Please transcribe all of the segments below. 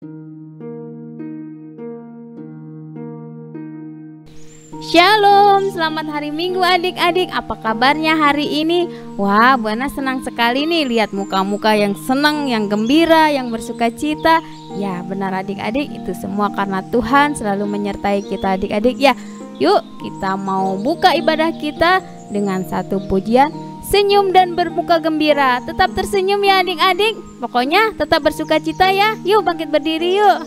Shalom, selamat hari Minggu adik-adik. Apa kabarnya hari ini? Wah, Buana senang sekali nih lihat muka-muka yang senang, yang gembira, yang bersuka cita. Ya benar adik-adik, itu semua karena Tuhan selalu menyertai kita adik-adik ya. Yuk kita mau buka ibadah kita dengan satu pujian, senyum dan bermuka gembira. Tetap tersenyum ya adik-adik. Pokoknya tetap bersuka cita ya. Yuk bangkit berdiri yuk.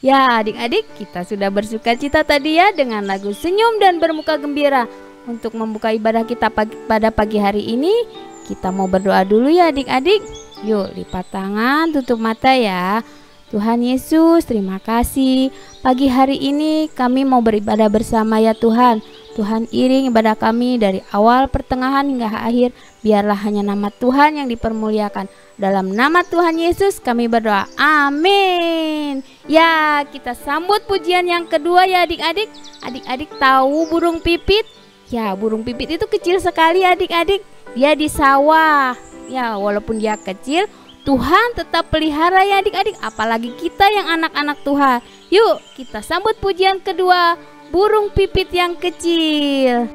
Ya adik-adik, kita sudah bersuka cita tadi ya dengan lagu Senyum dan Bermuka Gembira. Untuk membuka ibadah kita pada pagi hari ini, kita mau berdoa dulu ya adik-adik. Yuk lipat tangan, tutup mata ya. Tuhan Yesus, terima kasih. Pagi hari ini kami mau beribadah bersama ya Tuhan. Tuhan iring ibadah kami dari awal, pertengahan hingga akhir. Biarlah hanya nama Tuhan yang dipermuliakan. Dalam nama Tuhan Yesus kami berdoa, amin. Ya, kita sambut pujian yang kedua ya adik-adik. Adik-adik tahu burung pipit? Ya, burung pipit itu kecil sekali adik-adik. Dia di sawah. Ya, walaupun dia kecil, Tuhan tetap pelihara ya adik-adik. Apalagi kita yang anak-anak Tuhan. Yuk, kita sambut pujian kedua, burung pipit yang kecil.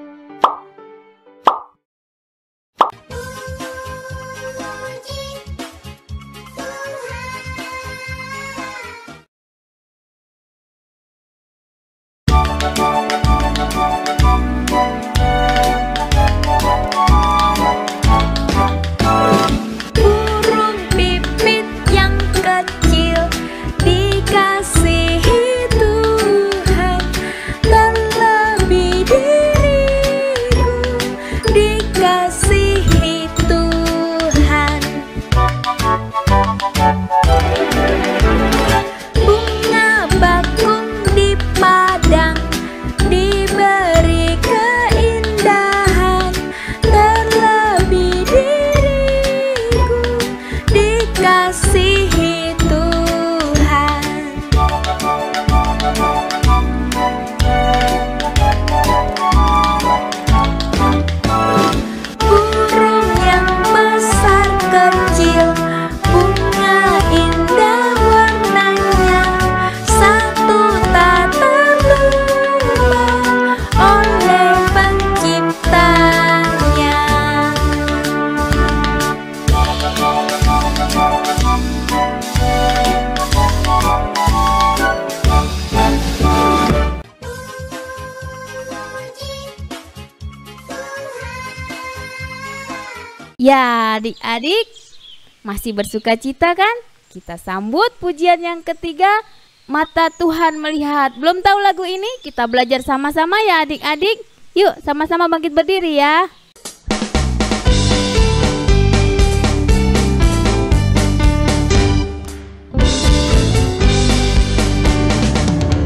Ya adik-adik, masih bersuka cita kan? Kita sambut pujian yang ketiga, Mata Tuhan Melihat. Belum tahu lagu ini? Kita belajar sama-sama ya adik-adik. Yuk sama-sama bangkit berdiri ya.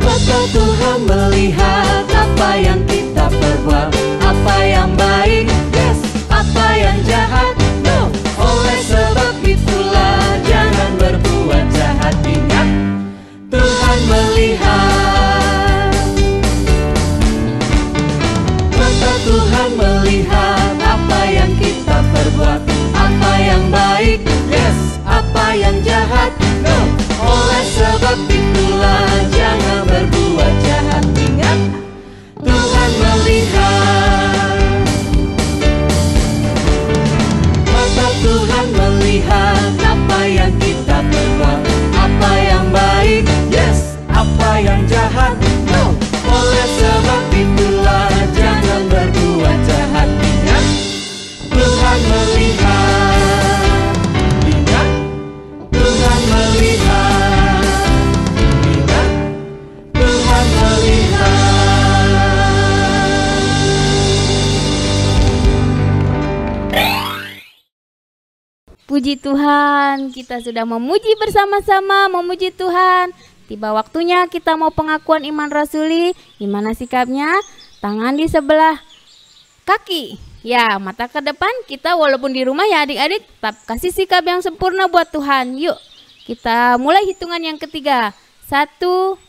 Mata Tuhan melihat apa yang kita perbuat, apa yang baik, yes, apa yang jahat, no. Oleh sebab itulah jangan berbuat jahat. Ingat, Tuhan melihat. Mata Tuhan melihat apa yang jahat. No, oleh sebab itulah jangan berbuat jahat. Ingat, Tuhan melihat. Mata Tuhan melihat apa yang kita perbuat, apa yang baik, yes, apa yang jahat. No, oleh sebab itulah jangan berbuat jahat. Ingat, Tuhan melihat. Ingat, Tuhan melihat. Ingat, Tuhan melihat. Puji Tuhan, kita sudah memuji bersama-sama, memuji Tuhan. Tiba waktunya kita mau pengakuan iman rasuli. Gimana sikapnya? Tangan di sebelah kaki. Ya, mata ke depan. Kita walaupun di rumah ya adik-adik, tetap kasih sikap yang sempurna buat Tuhan. Yuk, kita mulai hitungan yang ketiga. 1,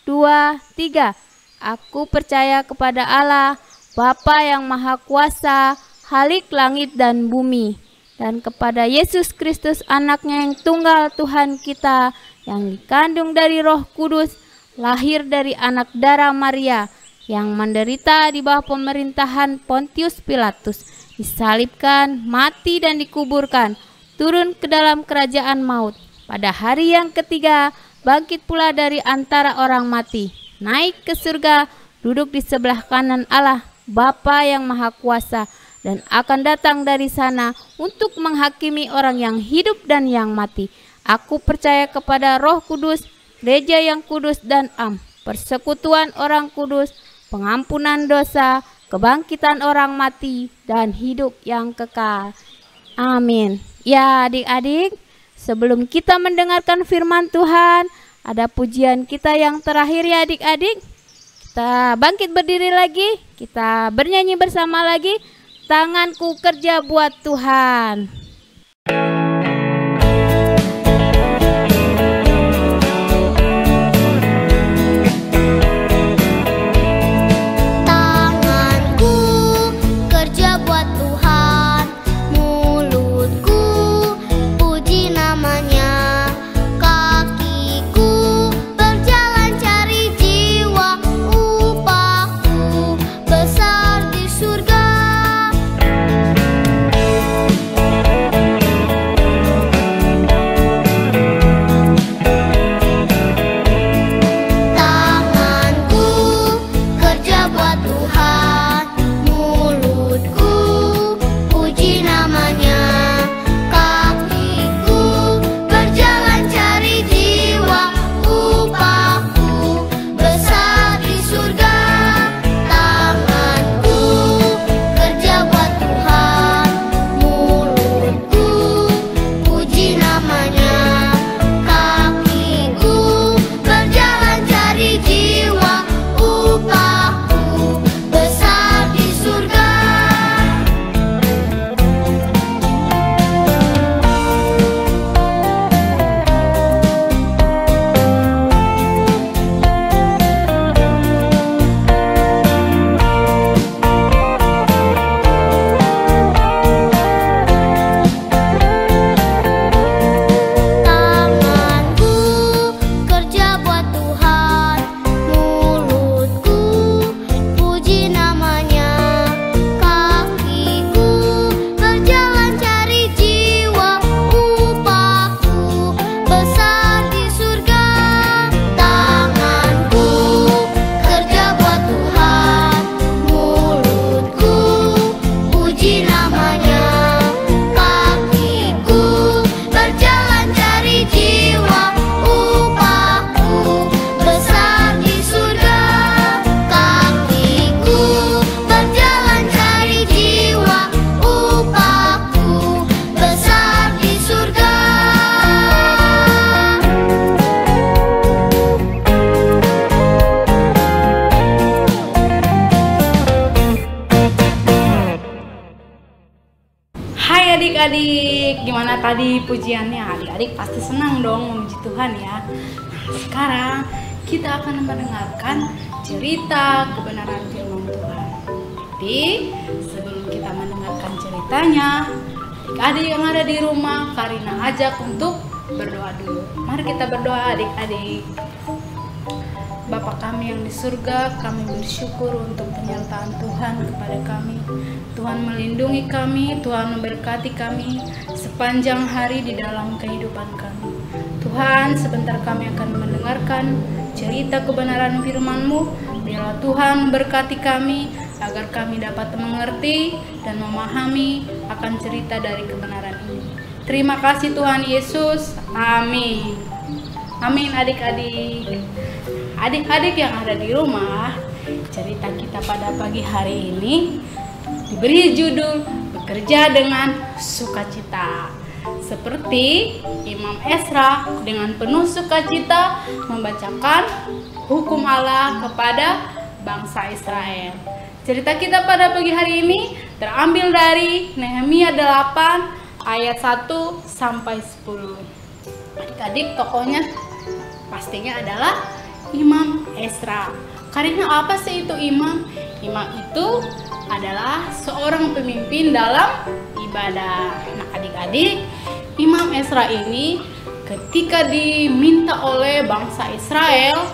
2, 3. Aku percaya kepada Allah, Bapa yang Maha Kuasa, Khalik langit dan bumi, dan kepada Yesus Kristus anaknya yang tunggal Tuhan kita, yang dikandung dari Roh Kudus, lahir dari anak darah Maria, yang menderita di bawah pemerintahan Pontius Pilatus, disalibkan, mati dan dikuburkan, turun ke dalam kerajaan maut. Pada hari yang ketiga, bangkit pula dari antara orang mati, naik ke surga, duduk di sebelah kanan Allah, Bapa yang Maha Kuasa, dan akan datang dari sana untuk menghakimi orang yang hidup dan yang mati. Aku percaya kepada Roh Kudus, gereja yang kudus dan am, persekutuan orang kudus, pengampunan dosa, kebangkitan orang mati, dan hidup yang kekal. Amin. Ya adik-adik, sebelum kita mendengarkan firman Tuhan, ada pujian kita yang terakhir ya adik-adik. Kita bangkit berdiri lagi, kita bernyanyi bersama lagi. Tanganku kerja buat Tuhan. Tanganku kerja buat Tuhan, mulutku puji namanya, kakiku berjalan cari jiwa, upahku besar di surga. adik-adik, gimana tadi pujiannya? Adik-adik pasti senang dong memuji Tuhan ya. Nah, sekarang kita akan mendengarkan cerita kebenaran firman Tuhan. Tapi sebelum kita mendengarkan ceritanya, adik-adik yang ada di rumah, Karina ajak untuk berdoa dulu. Mari kita berdoa adik-adik. Bapa kami yang di surga, kami bersyukur untuk penyertaan Tuhan kepada kami. Tuhan melindungi kami, Tuhan memberkati kami sepanjang hari di dalam kehidupan kami. Tuhan, sebentar kami akan mendengarkan cerita kebenaran firman-Mu. Biarlah Tuhan berkati kami agar kami dapat mengerti dan memahami akan cerita dari kebenaran ini. Terima kasih Tuhan Yesus. Amin. Amin adik-adik. Adik-adik yang ada di rumah, cerita kita pada pagi hari ini diberi judul Bekerja dengan Sukacita. Seperti Imam Ezra dengan penuh sukacita membacakan hukum Allah kepada bangsa Israel. Cerita kita pada pagi hari ini terambil dari Nehemia 8 ayat 1 sampai 10. Adik-adik, tokohnya pastinya adalah Imam Ezra. Karena apa sih itu imam? Imam itu adalah seorang pemimpin dalam ibadah. Nah adik-adik, Imam Ezra ini ketika diminta oleh bangsa Israel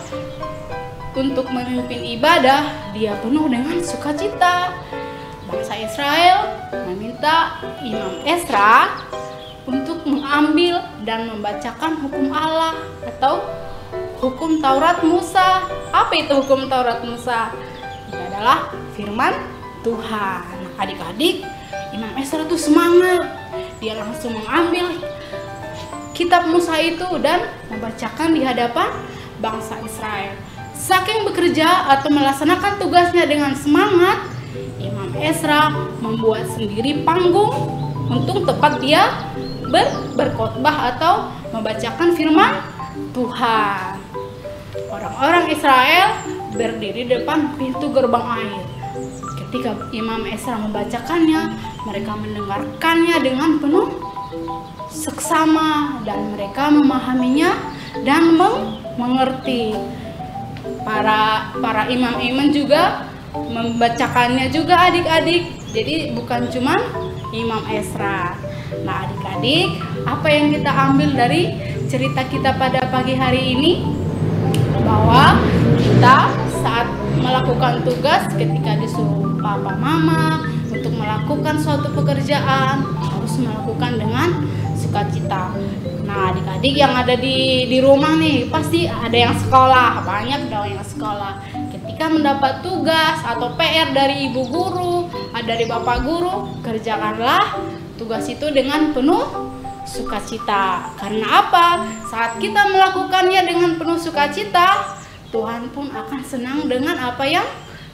untuk memimpin ibadah, dia penuh dengan sukacita. Bangsa Israel meminta Imam Ezra untuk mengambil dan membacakan hukum Allah atau hukum Taurat Musa. Apa itu hukum Taurat Musa? Itu adalah firman Tuhan. Nah, adik-adik, Imam Ezra itu semangat. Dia langsung mengambil kitab Musa itu dan membacakan di hadapan bangsa Israel. Saking bekerja atau melaksanakan tugasnya dengan semangat, Imam Ezra membuat sendiri panggung untuk tempat dia berkhotbah atau membacakan firman Tuhan. Orang-orang Israel berdiri di depan pintu gerbang air. Ketika Imam Ezra membacakannya, mereka mendengarkannya dengan penuh seksama dan mereka memahaminya dan mengerti. Para imam-imam juga membacakannya juga adik-adik. Jadi bukan cuma Imam Ezra. Nah adik-adik, apa yang kita ambil dari cerita kita pada pagi hari ini? Bahwa kita saat melakukan tugas ketika disuruh papa mama untuk melakukan suatu pekerjaan harus melakukan dengan sukacita. Nah adik-adik yang ada di rumah nih pasti ada yang sekolah, banyak dong yang sekolah. Ketika mendapat tugas atau PR dari ibu guru, dari bapak guru, kerjakanlah tugas itu dengan penuh sukacita. Karena apa? Saat kita melakukannya dengan penuh sukacita, Tuhan pun akan senang dengan apa yang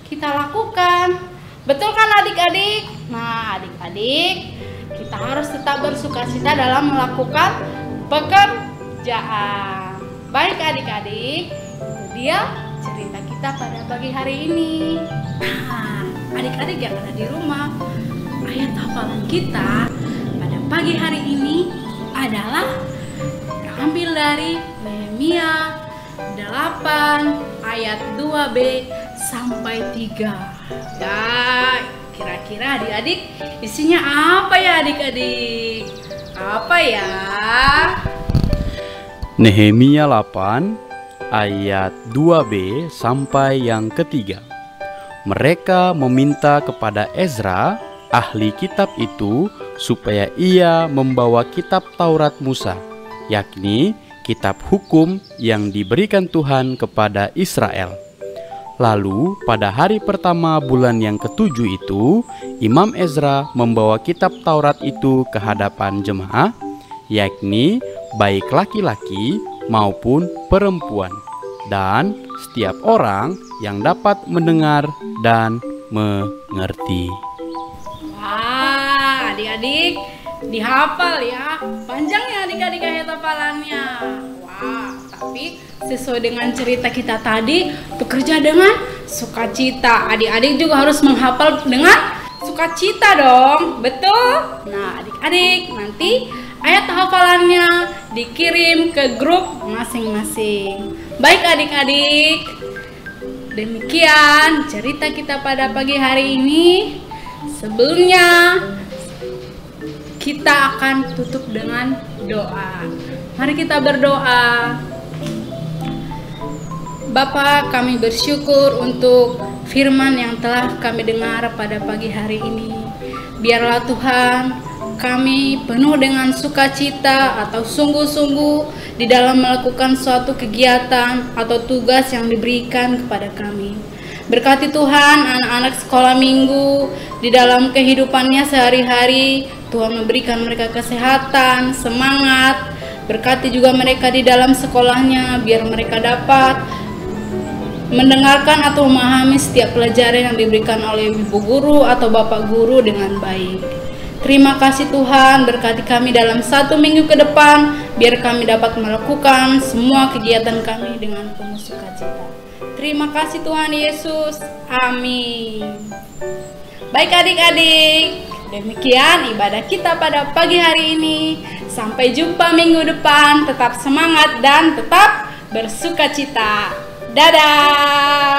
kita lakukan. Betul kan adik-adik? Nah adik-adik, kita harus tetap bersukacita dalam melakukan pekerjaan. Baik adik-adik, itu dia cerita kita pada pagi hari ini. Nah, adik-adik yang ada di rumah, ayat hafalan kita pada pagi hari ini adalah terambil dari Nehemia 8 ayat 2b sampai 3. Ya, kira-kira adik-adik isinya apa ya adik-adik? Apa ya? Nehemia 8 ayat 2b sampai yang ketiga. Mereka meminta kepada Ezra, ahli kitab itu, supaya ia membawa kitab Taurat Musa, yakni kitab hukum yang diberikan Tuhan kepada Israel. Lalu pada hari pertama bulan yang ketujuh itu, Imam Ezra membawa kitab Taurat itu ke hadapan jemaah, yakni baik laki-laki maupun perempuan, dan setiap orang yang dapat mendengar dan mengerti. Wah, adik-adik dihafal ya. Panjang ya adik-adik ayat hafalannya. Wah, tapi sesuai dengan cerita kita tadi, bekerja dengan sukacita. Adik-adik juga harus menghafal dengan sukacita dong. Betul? Nah, adik-adik nanti ayat hafalannya dikirim ke grup masing-masing. Baik adik-adik, demikian cerita kita pada pagi hari ini. Sebelumnya kita akan tutup dengan doa. Mari kita berdoa. Bapa, kami bersyukur untuk firman yang telah kami dengar pada pagi hari ini. Biarlah Tuhan, kami penuh dengan sukacita atau sungguh-sungguh di dalam melakukan suatu kegiatan atau tugas yang diberikan kepada kami. Berkati Tuhan anak-anak sekolah minggu di dalam kehidupannya sehari-hari. Tuhan memberikan mereka kesehatan, semangat. Berkati juga mereka di dalam sekolahnya, biar mereka dapat mendengarkan atau memahami setiap pelajaran yang diberikan oleh ibu guru atau bapak guru dengan baik. Terima kasih Tuhan, berkati kami dalam 1 minggu ke depan, biar kami dapat melakukan semua kegiatan kami dengan penuh sukacita. Terima kasih Tuhan Yesus, amin. Baik adik-adik, demikian ibadah kita pada pagi hari ini. Sampai jumpa minggu depan, tetap semangat dan tetap bersukacita. Dadah!